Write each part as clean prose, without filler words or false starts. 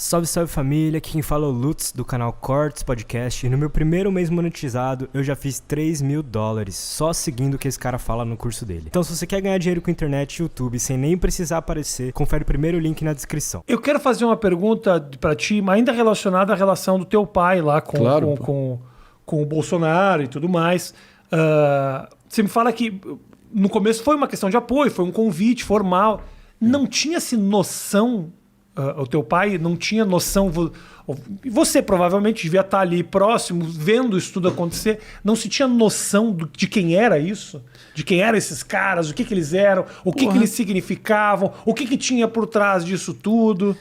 Salve, salve família, aqui quem fala é o Lutz do canal Cortes Podcast e no meu primeiro mês monetizado eu já fiz $3.000 só seguindo o que esse cara fala no curso dele. Então se você quer ganhar dinheiro com internet e YouTube sem nem precisar aparecer, confere o primeiro link na descrição. Eu quero fazer uma pergunta pra ti, mas ainda relacionada à relação do teu pai lá com o Bolsonaro e tudo mais. Você me fala que no começo foi uma questão de apoio, foi um convite formal. Não tinha-se noção... o teu pai não tinha noção, você provavelmente devia estar ali próximo, vendo isso tudo acontecer, não se tinha noção de quem era isso? De quem eram esses caras, o que eles eram, o que eles significavam, o que tinha por trás disso tudo?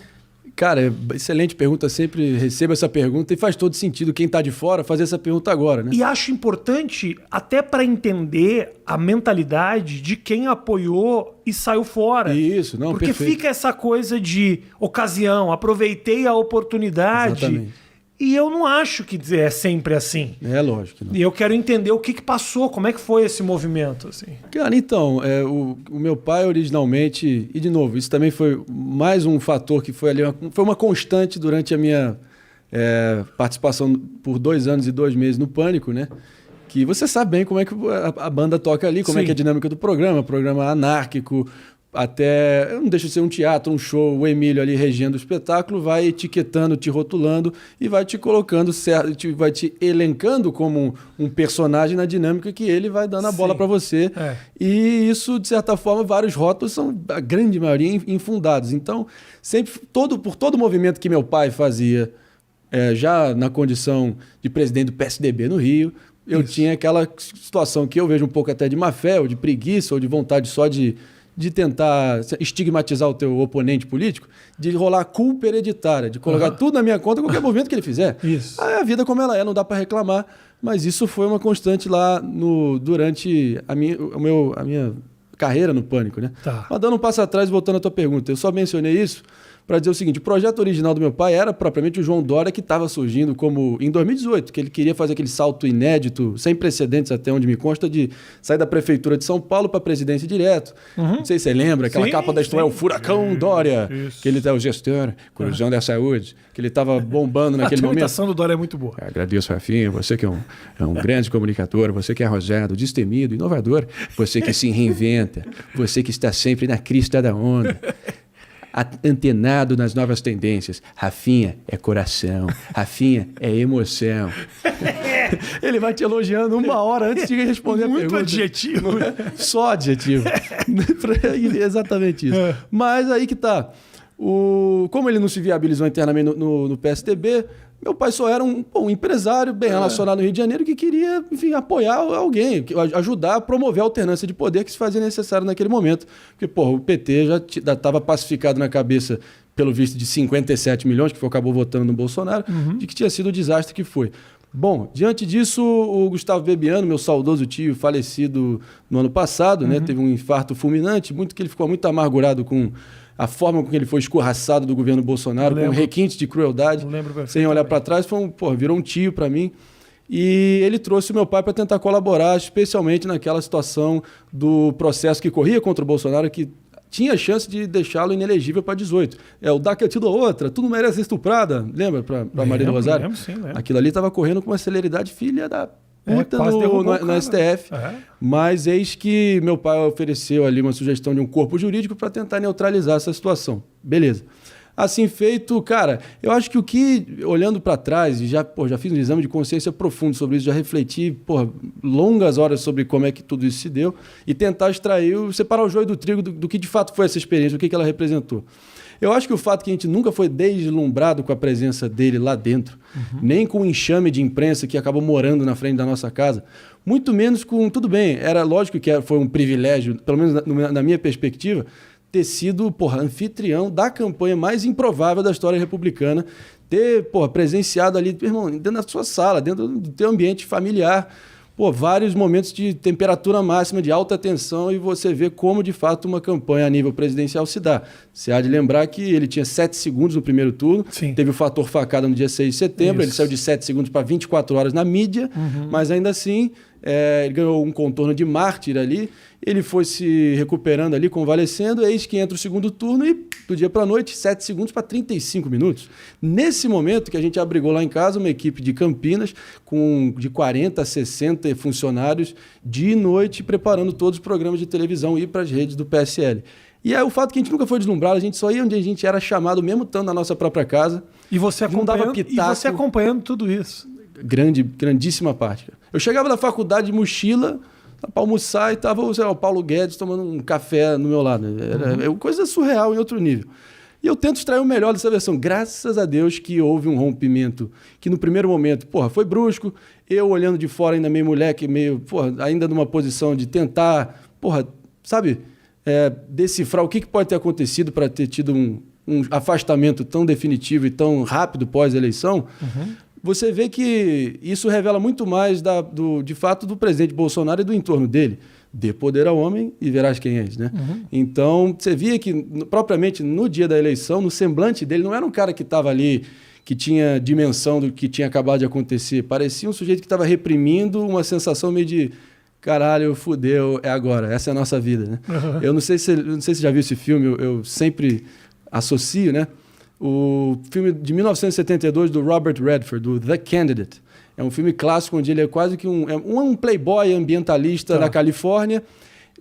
Cara, excelente pergunta, sempre recebo essa pergunta e faz todo sentido quem está de fora fazer essa pergunta agora, né? E acho importante até para entender a mentalidade de quem apoiou e saiu fora. Isso, não, porque perfeito. fica essa coisa de ocasião, aproveitei a oportunidade. Exatamente. E eu não acho que é sempre assim. É lógico. Não. E eu quero entender o que passou, como é que foi esse movimento, assim. Cara, então, o meu pai originalmente, e de novo, isso também foi mais um fator que foi ali, foi uma constante durante a minha participação por 2 anos e 2 meses no Pânico, né? Que você sabe bem como é que a banda toca ali, como é que é a dinâmica do programa anárquico, até, não deixa de ser um teatro, um show, o Emílio ali regendo o espetáculo, vai etiquetando, te rotulando e vai te colocando, vai te elencando como um personagem na dinâmica que ele vai dando a bola para você. E isso, de certa forma, vários rótulos são, a grande maioria, infundados. Então, sempre, por todo movimento que meu pai fazia, já na condição de presidente do PSDB no Rio, eu tinha aquela situação que eu vejo um pouco até de má fé, ou de preguiça, ou de vontade só de tentar estigmatizar o teu oponente político, de rolar culpa hereditária, de colocar tudo na minha conta, qualquer movimento que ele fizer. Isso. A vida como ela é, não dá para reclamar, mas isso foi uma constante lá durante a minha carreira no Pânico, né? Tá. Mas dando um passo atrás, voltando à tua pergunta, eu só mencionei isso para dizer o seguinte: o projeto original do meu pai era propriamente o João Dória, que estava surgindo como em 2018, que ele queria fazer aquele salto inédito, sem precedentes até onde me consta, de sair da prefeitura de São Paulo para a presidência direto. Não sei se você lembra, aquela capa da história, o Furacão Dória, que ele é o gestor, corujão da saúde, que ele estava bombando naquele momento. A imitação do Dória é muito boa. Agradeço, Rafinha, você que é um grande comunicador, você que é arrojado, destemido, inovador, você que se reinventa, você que está sempre na crista da onda. Antenado nas novas tendências. Rafinha é coração, Rafinha é emoção. Ele vai te elogiando 1 hora antes de responder a pergunta. Muito adjetivo. Só adjetivo. Exatamente isso. Mas aí que tá. Como ele não se viabilizou internamente no PSDB, meu pai só era um empresário bem relacionado no Rio de Janeiro que queria, enfim, apoiar alguém, ajudar a promover a alternância de poder que se fazia necessário naquele momento. Porque, o PT já estava pacificado na cabeça, pelo visto, de 57 milhões, que acabou votando no Bolsonaro, de que tinha sido o desastre que foi. Bom, diante disso, o Gustavo Bebiano, meu saudoso tio, falecido no ano passado, né, teve um infarto fulminante, que ele ficou muito amargurado com a forma com que ele foi escorraçado do governo Bolsonaro, com um requinte de crueldade, sem olhar para trás, virou um tio para mim. E ele trouxe o meu pai para tentar colaborar, especialmente naquela situação do processo que corria contra o Bolsonaro, que tinha chance de deixá-lo inelegível para 18. O dá que eu te dou outra, tu não merece ser estuprada, lembra, para Maria do Rosário? Lembro. Aquilo ali estava correndo com uma celeridade filha da puta no STF. Mas eis que meu pai ofereceu ali uma sugestão de um corpo jurídico para tentar neutralizar essa situação. Beleza. Assim feito, cara, eu acho que olhando para trás, e já fiz um exame de consciência profundo sobre isso, já refleti longas horas sobre como é que tudo isso se deu e tentar separar o joio do trigo do que de fato foi essa experiência, o que ela representou. Eu acho que o fato que a gente nunca foi deslumbrado com a presença dele lá dentro, nem com o enxame de imprensa que acabou morando na frente da nossa casa, muito menos com... Tudo bem, era lógico que foi um privilégio, pelo menos na minha perspectiva, ter sido, anfitrião da campanha mais improvável da história republicana, ter, presenciado ali, irmão, dentro da sua sala, dentro do teu ambiente familiar, vários momentos de temperatura máxima, de alta tensão, e você vê como, de fato, uma campanha a nível presidencial se dá. Você há de lembrar que ele tinha 7 segundos no primeiro turno, teve o fator facada no dia 6 de setembro, ele saiu de 7 segundos para 24 horas na mídia, mas ainda assim ele ganhou um contorno de mártir ali, ele foi se recuperando ali, convalescendo, eis que entra o segundo turno e do dia para a noite, 7 segundos para 35 minutos. Nesse momento que a gente abrigou lá em casa uma equipe de Campinas com de 40 a 60 funcionários de noite preparando todos os programas de televisão e ir para as redes do PSL. E é o fato que a gente nunca foi deslumbrado, a gente só ia onde a gente era chamado, mesmo estando na nossa própria casa. E você acompanhando tudo isso. Grandíssima parte. Eu chegava da faculdade de mochila para almoçar e estava o Paulo Guedes tomando um café no meu lado. Era coisa surreal em outro nível. E eu tento extrair o melhor dessa versão. Graças a Deus que houve um rompimento que no primeiro momento, foi brusco. Eu olhando de fora ainda meio moleque, ainda numa posição de tentar, decifrar o que pode ter acontecido para ter tido um afastamento tão definitivo e tão rápido pós-eleição. Você vê que isso revela muito mais de fato do presidente Bolsonaro e do entorno dele. Dê poder ao homem e verás quem és, né? Então, você via que, propriamente no dia da eleição, no semblante dele, não era um cara que estava ali, que tinha dimensão do que tinha acabado de acontecer. Parecia um sujeito que estava reprimindo uma sensação meio de caralho, fudeu, é agora, essa é a nossa vida, né? Eu não sei se você já viu esse filme, eu sempre associo, né? O filme de 1972 do Robert Redford, do The Candidate. É um filme clássico onde ele é quase que um playboy ambientalista na Califórnia.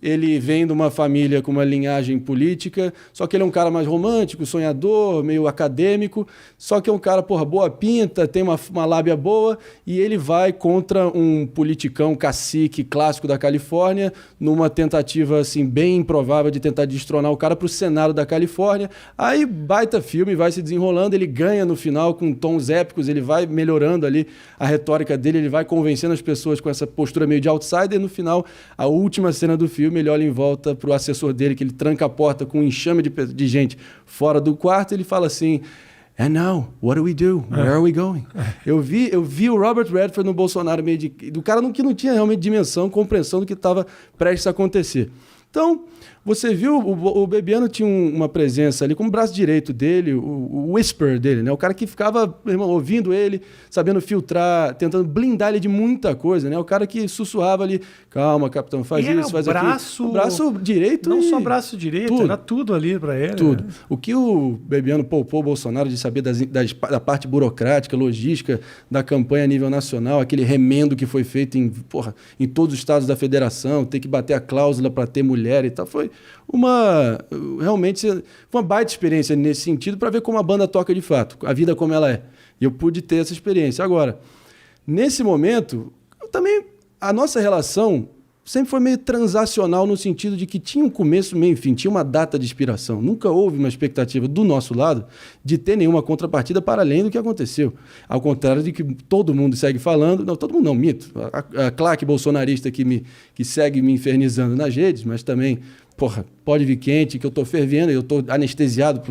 Ele vem de uma família com uma linhagem política, só que ele é um cara mais romântico, sonhador, meio acadêmico, só que é um cara, boa pinta, tem uma lábia boa, e ele vai contra um politicão cacique clássico da Califórnia, numa tentativa assim, bem improvável de tentar destronar o cara para o Senado da Califórnia. Aí, baita filme, vai se desenrolando, ele ganha no final com tons épicos, ele vai melhorando ali a retórica dele, ele vai convencendo as pessoas com essa postura meio de outsider, e no final, a última cena do filme, ele olha em volta para o assessor dele, que ele tranca a porta com um enxame de gente fora do quarto, e ele fala assim: "And now, what do we do? Where are we going?" Eu vi o Robert Redford no Bolsonaro, do cara que não tinha realmente dimensão, compreensão do que estava prestes a acontecer. Então, você viu, o Bebiano tinha uma presença ali com o braço direito dele, o whisper dele, né? O cara que ficava, ouvindo ele, sabendo filtrar, tentando blindar ele de muita coisa, né? O cara que sussurrava ali: "Calma, capitão, faz isso, faz aquilo." O braço direito. Não só braço direito, era tudo ali para ele. Tudo. Né? O que o Bebiano poupou o Bolsonaro de saber da parte burocrática, logística da campanha a nível nacional, aquele remendo que foi feito em todos os estados da federação, ter que bater a cláusula para ter mulher e tal, foi realmente uma baita experiência nesse sentido, para ver como a banda toca de fato, a vida como ela é. E eu pude ter essa experiência. Agora, nesse momento, a nossa relação sempre foi meio transacional, no sentido de que tinha um começo, meio e fim, tinha uma data de expiração. Nunca houve uma expectativa do nosso lado de ter nenhuma contrapartida para além do que aconteceu. Ao contrário de que todo mundo segue falando, não, todo mundo não, mito, a claque bolsonarista que segue me infernizando nas redes, mas também, pode vir quente, que eu estou fervendo, eu estou anestesiado.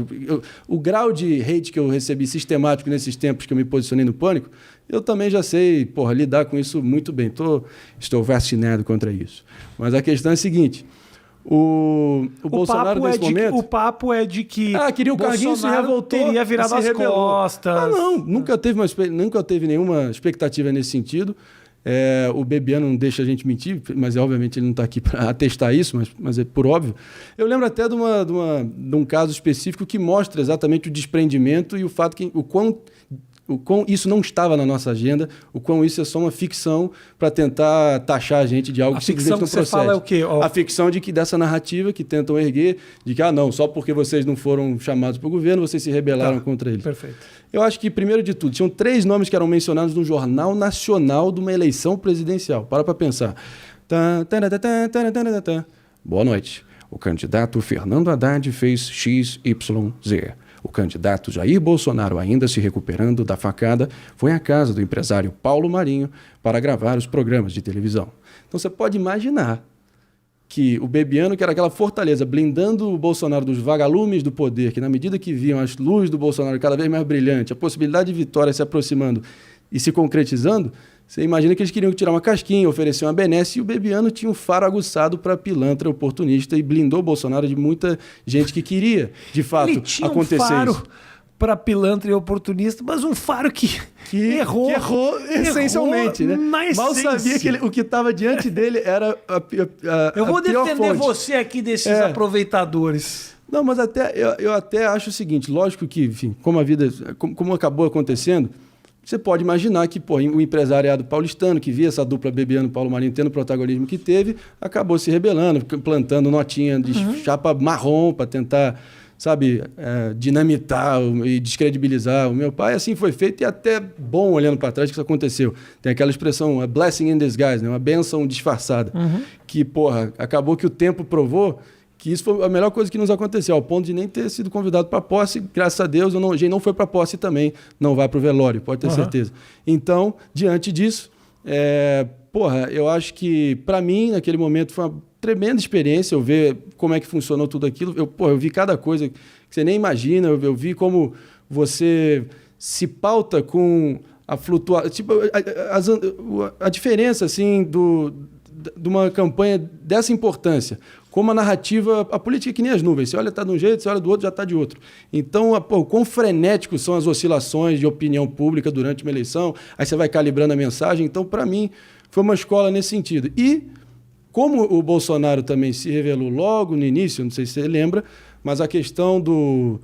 O grau de hate que eu recebi sistemático nesses tempos que eu me posicionei no Pânico, eu também já sei, lidar com isso muito bem. Estou vacinado contra isso. Mas a questão é a seguinte: o Bolsonaro, nesse momento... O papo é de que queria o carguinho, se revoltou, teria virado as costas. Não, nunca teve nenhuma expectativa nesse sentido. O Bebiano não deixa a gente mentir, mas obviamente ele não está aqui para atestar isso, mas é por óbvio. Eu lembro até de um caso específico que mostra exatamente o desprendimento e o fato que o quão isso não estava na nossa agenda, o quão isso é só uma ficção para tentar taxar a gente de algo que simplesmente não procede. Fala é o quê? A ficção dessa narrativa que tentam erguer, de que, não, só porque vocês não foram chamados para o governo, vocês se rebelaram contra ele. Perfeito. Eu acho que, primeiro de tudo, tinham 3 nomes que eram mencionados no Jornal Nacional de uma eleição presidencial. Para pensar. Boa noite. O candidato Fernando Haddad fez XYZ. O candidato Jair Bolsonaro, ainda se recuperando da facada, foi à casa do empresário Paulo Marinho para gravar os programas de televisão. Então você pode imaginar que o Bebiano, que era aquela fortaleza, blindando o Bolsonaro dos vagalumes do poder, que na medida que viam as luzes do Bolsonaro cada vez mais brilhante, a possibilidade de vitória se aproximando e se concretizando, você imagina que eles queriam tirar uma casquinha, oferecer uma benesse, e o Bebiano tinha um faro aguçado para pilantra oportunista e blindou o Bolsonaro de muita gente que queria, de fato, acontecer isso. para pilantra e oportunista, mas um Faro que errou essencialmente, né? Mal sabia que o que estava diante dele era eu vou defender você aqui desses aproveitadores. Não, mas eu até acho o seguinte, lógico que, enfim, como acabou acontecendo, você pode imaginar que o empresariado paulistano, que via essa dupla Bebiano e Paulo Marinho tendo o protagonismo que teve, acabou se rebelando, plantando notinha de chapa marrom para tentar, sabe, dinamitar e descredibilizar o meu pai. Assim foi feito e até bom olhando para trás que isso aconteceu. Tem aquela expressão, a blessing in disguise, né? Uma bênção disfarçada, que, acabou que o tempo provou que isso foi a melhor coisa que nos aconteceu, ao ponto de nem ter sido convidado para a posse. Graças a Deus, a gente não foi para a posse também, não vai para o velório, pode ter certeza. Então, diante disso, eu acho que, para mim, naquele momento, foi uma tremenda experiência eu ver como é que funcionou tudo aquilo. Eu vi cada coisa que você nem imagina, eu vi como você se pauta com a flutuação, tipo, a diferença, assim, de uma campanha dessa importância, como a narrativa, a política é que nem as nuvens. Você olha, está de um jeito, você olha do outro, já está de outro. Então, quão frenéticos são as oscilações de opinião pública durante uma eleição, aí você vai calibrando a mensagem. Então, para mim, foi uma escola nesse sentido. E, como o Bolsonaro também se revelou logo no início, não sei se você lembra, mas a questão do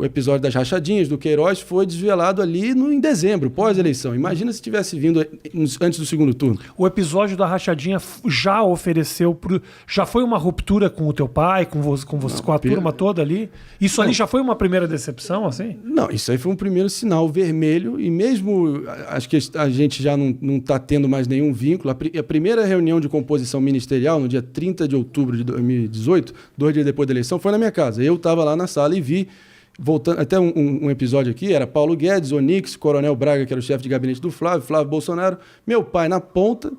episódio das rachadinhas, do Queiroz, foi desvelado ali em dezembro, pós-eleição. Imagina se tivesse vindo antes do segundo turno. O episódio da rachadinha já ofereceu... Já foi uma ruptura com o teu pai, com a turma toda ali? Isso ali já foi uma primeira decepção, assim? Não, isso aí foi um primeiro sinal vermelho, e mesmo acho que a gente já não está tendo mais nenhum vínculo. A primeira reunião de composição ministerial, no dia 30 de outubro de 2018, 2 dias depois da eleição, foi na minha casa. Eu estava lá na sala e vi, voltando até um episódio aqui, era Paulo Guedes, Onix, Coronel Braga, que era o chefe de gabinete do Flávio Bolsonaro, meu pai na ponta,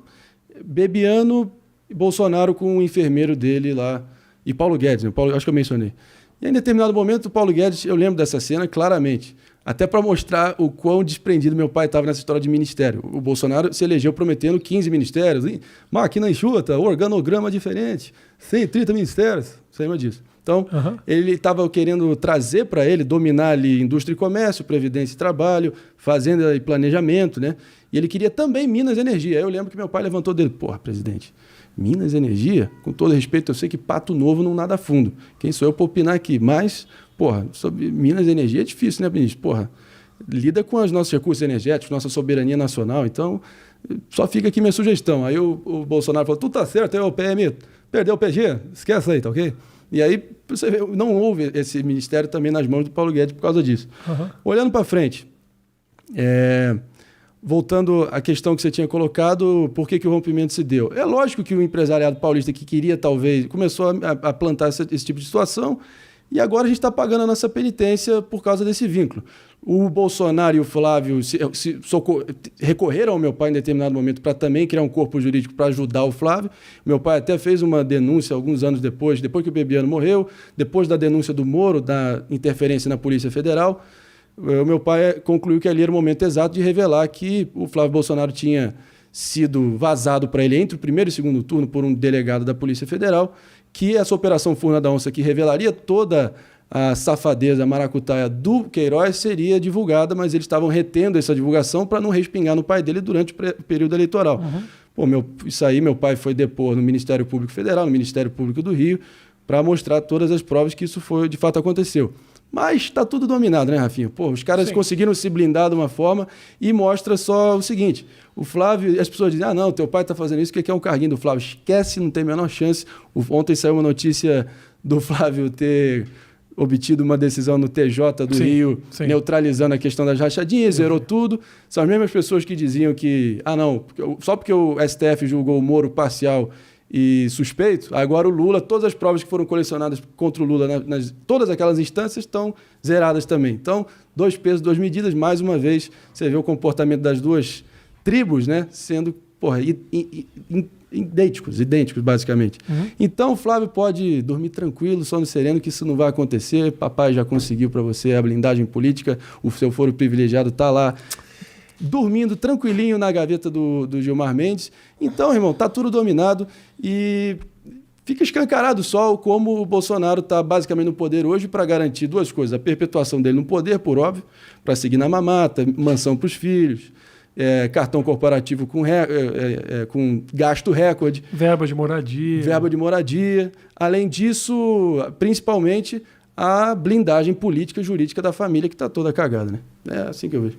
Bebiano e Bolsonaro com o enfermeiro dele lá, e Paulo Guedes, né? Acho que eu mencionei. E em determinado momento, o Paulo Guedes, eu lembro dessa cena claramente, até para mostrar o quão desprendido meu pai estava nessa história de ministério. O Bolsonaro se elegeu prometendo 15 ministérios, máquina enxuta, organograma diferente, 130 ministérios, você lembra disso? Então, ele estava querendo trazer para ele, dominar ali indústria e comércio, previdência e trabalho, fazenda e planejamento, né? E ele queria também Minas e Energia. Aí eu lembro que meu pai levantou dele, presidente, Minas e Energia? Com todo respeito, eu sei que pato novo não nada fundo. Quem sou eu para opinar aqui? Mas, sobre Minas e Energia é difícil, né, ministro? Lida com os nossos recursos energéticos, nossa soberania nacional. Então, só fica aqui minha sugestão. Aí o Bolsonaro falou, tudo tá certo, aí o PM perdeu o PG, esquece aí, tá ok? E aí, você vê, não houve esse ministério também nas mãos do Paulo Guedes por causa disso. Olhando para frente, voltando à questão que você tinha colocado, por que o rompimento se deu? É lógico que o empresariado paulista que queria, talvez, começou a plantar esse tipo de situação, e agora a gente está pagando a nossa penitência por causa desse vínculo. O Bolsonaro e o Flávio recorreram ao meu pai em determinado momento para também criar um corpo jurídico para ajudar o Flávio. Meu pai até fez uma denúncia alguns anos depois que o Bebiano morreu, depois da denúncia do Moro, da interferência na Polícia Federal. O meu pai concluiu que ali era o momento exato de revelar que o Flávio Bolsonaro tinha sido vazado para ele entre o primeiro e o segundo turno por um delegado da Polícia Federal, que essa Operação Furna da Onça, que revelaria toda a safadeza maracutaia do Queiroz, seria divulgada, mas eles estavam retendo essa divulgação para não respingar no pai dele durante o período eleitoral. Isso aí, meu pai foi depor no Ministério Público Federal, no Ministério Público do Rio, para mostrar todas as provas que isso de fato aconteceu. Mas está tudo dominado, né, Rafinha? Os caras conseguiram se blindar de uma forma e mostra só o seguinte, o Flávio, as pessoas dizem, não, teu pai está fazendo isso, que é um carguinho do Flávio. Esquece, não tem a menor chance. Ontem saiu uma notícia do Flávio ter obtido uma decisão no TJ do Rio, neutralizando a questão das rachadinhas, zerou tudo. São as mesmas pessoas que diziam que, só porque o STF julgou o Moro parcial e suspeito, agora o Lula, todas as provas que foram colecionadas contra o Lula, todas aquelas instâncias estão zeradas também. Então, 2 pesos, 2 medidas, mais uma vez, você vê o comportamento das duas tribos, né, sendo idênticos, basicamente. Então, o Flávio pode dormir tranquilo, sono sereno, que isso não vai acontecer. Papai já conseguiu para você a blindagem política, o seu foro privilegiado está lá, dormindo tranquilinho na gaveta do Gilmar Mendes. Então, irmão, tá tudo dominado e fica escancarado só como o Bolsonaro está basicamente no poder hoje para garantir duas coisas. A perpetuação dele no poder, por óbvio, para seguir na mamata, mansão para os filhos, cartão corporativo com gasto recorde. Verba de moradia. Além disso, principalmente, a blindagem política e jurídica da família que está toda cagada, né? É assim que eu vejo.